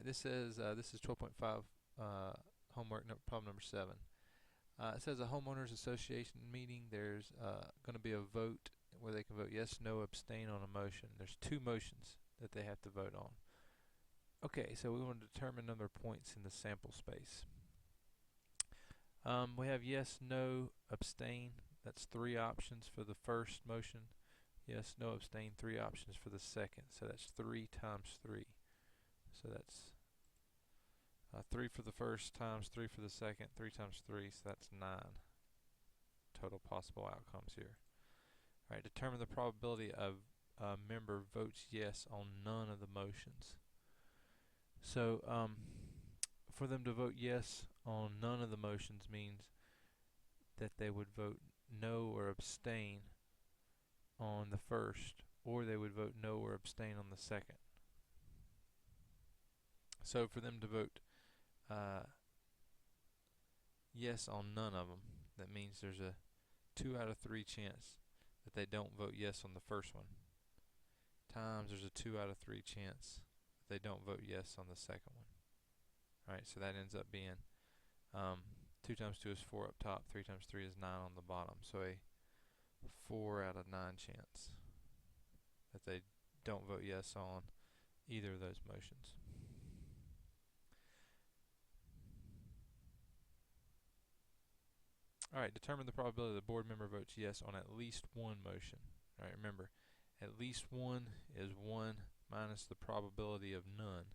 this says this is 12.5 homework problem number 7. It says a homeowners association meeting. There's going to be a vote where they can vote yes, no, abstain on a motion. There's 2 motions that they have to vote on. Okay, so we want to determine number of points in the sample space. We have yes, no, abstain. That's 3 options for the first motion. Yes, no, abstain, 3 options for the second. So that's 3 times 3. So that's 3 for the first times 3 for the second, 3 times 3, so that's 9 total possible outcomes here. Alright, determine the probability of a member votes yes on none of the motions. So for them to vote yes on none of the motions means that they would vote no or abstain on the first, or they would vote no or abstain on the second. So for them to vote yes on none of them, that means there's a 2 out of 3 chance that they don't vote yes on the first one, times there's a 2 out of 3 chance that they don't vote yes on the second one. Alright, so that ends up being 2 times 2 is 4 up top, 3 times 3 is 9 on the bottom, so a 4 out of 9 chance that they don't vote yes on either of those motions. Alright, determine the probability the board member votes yes on at least one motion. Alright, remember, at least one is 1 minus the probability of none.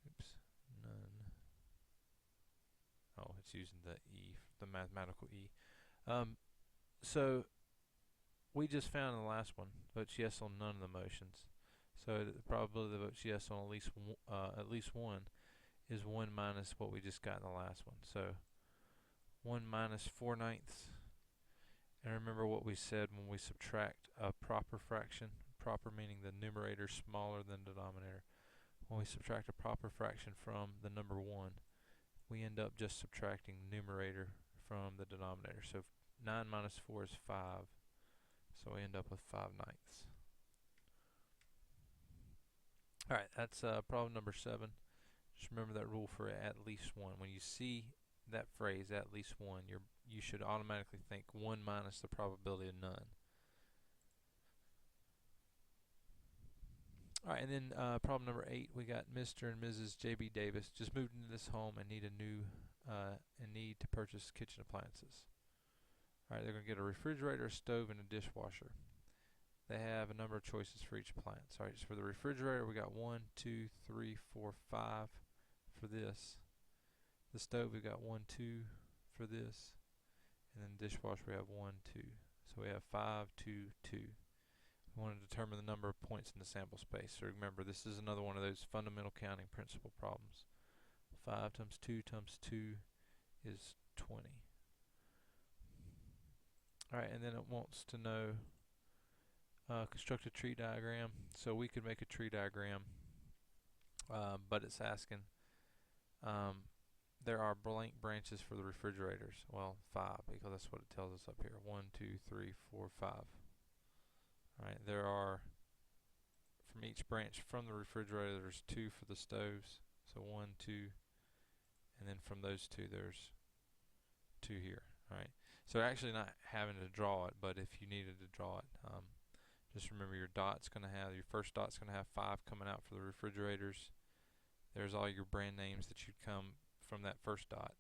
Oops, none. Oh, it's using the E, the mathematical E. So we just found in the last one, votes yes on none of the motions. So the probability that votes yes on at least one is 1 minus what we just got in the last one. So 1 minus 4/9. And remember what we said when we subtract a proper fraction, proper meaning the numerator smaller than denominator. When we subtract a proper fraction from the number 1, we end up just subtracting numerator from the denominator. So 9 minus 4 is 5. So we end up with 5/9. Alright, that's problem number 7. Just remember that rule for at least one. When you see that phrase, at least one, you should automatically think 1 minus the probability of none. Alright, and then problem number 8, we got Mr. and Mrs. J.B. Davis just moved into this home and need to purchase kitchen appliances. Alright, they're going to get a refrigerator, a stove, and a dishwasher. They have a number of choices for each appliance. Alright, so for the refrigerator, we got 1, 2, 3, 4, 5 for this. The stove, we got 1, 2 for this. And then the dishwasher, we have 1, 2. So we have 5, 2, 2. We want to determine the number of points in the sample space. So remember, this is another one of those fundamental counting principle problems. 5 times 2 times 2 is 20. Alright, and then it wants to know construct a tree diagram. So we could make a tree diagram, but it's asking there are blank branches for the refrigerators. Well, 5, because that's what it tells us up here. 1, 2, 3, 4, 5. Alright, there are, from each branch from the refrigerator, there's 2 for the stoves. So 1, 2, and then from those 2, there's 2 here. Alright, so actually not having to draw it, but if you needed to draw it, just remember your first dot's going to have 5 coming out for the refrigerators. There's all your brand names that you'd come from that first dot.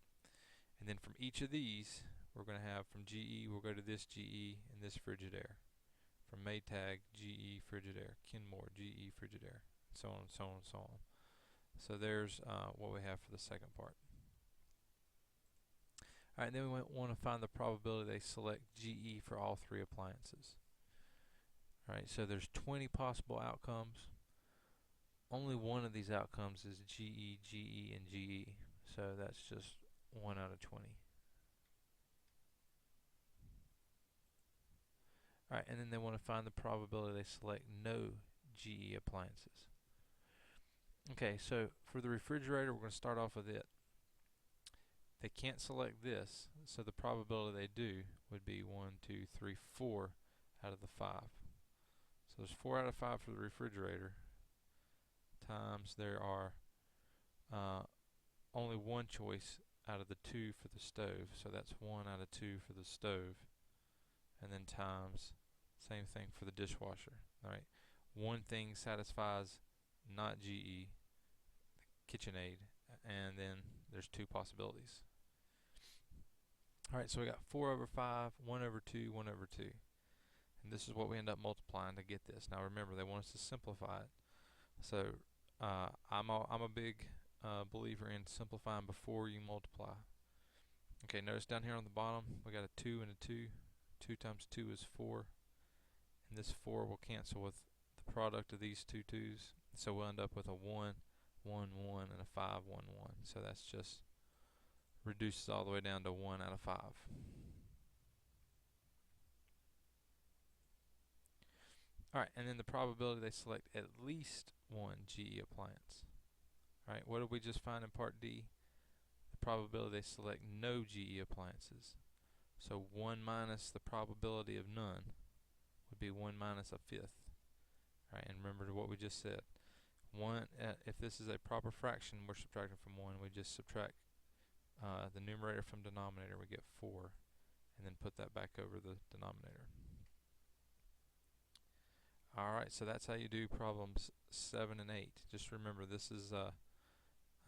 And then from each of these, we're going to have from GE, we'll go to this GE and this Frigidaire. From Maytag, GE Frigidaire. Kenmore, GE Frigidaire. So on and so on and so on. So there's what we have for the second part. Alright, then we want to find the probability they select GE for all 3 appliances. Alright, so there's 20 possible outcomes. Only one of these outcomes is GE, GE, and GE. So that's just 1 out of 20. Alright, and then they want to find the probability they select no GE appliances. Okay, so for the refrigerator, we're going to start off with it. They can't select this, so the probability they do would be 1, 2, 3, 4 out of the 5. So there's 4 out of 5 for the refrigerator times there are only one choice out of the two for the stove, so that's 1 out of 2 for the stove, and then times, same thing for the dishwasher. Alright, one thing satisfies not GE, KitchenAid, and then there's 2 possibilities. Alright, so we got 4 over 5, 1 over 2, 1 over 2. And this is what we end up multiplying to get this. Now remember, they want us to simplify it. So I'm a big believer in simplifying before you multiply. Okay, notice down here on the bottom, we got a 2 and a 2. 2 times 2 is 4. And this 4 will cancel with the product of these two 2's. So we'll end up with a 1, 1, 1, and a 5, 1, 1. So that's just reduces all the way down to 1 out of 5. Alright, and then the probability they select at least one GE appliance. Alright, what did we just find in part D? The probability they select no GE appliances. So 1 minus the probability of none would be 1 minus a fifth. Alright, and remember what we just said. If this is a proper fraction, we're subtracting from 1. We just subtract the numerator from denominator. We get 4, and then put that back over the denominator. Alright, so that's how you do problems 7 and 8. Just remember, this is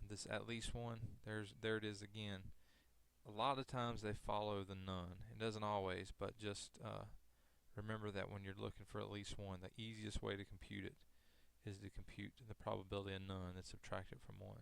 this at least one. There it is again. A lot of times they follow the none. It doesn't always, but just remember that when you're looking for at least one, the easiest way to compute it is to compute the probability of none and subtract it from 1.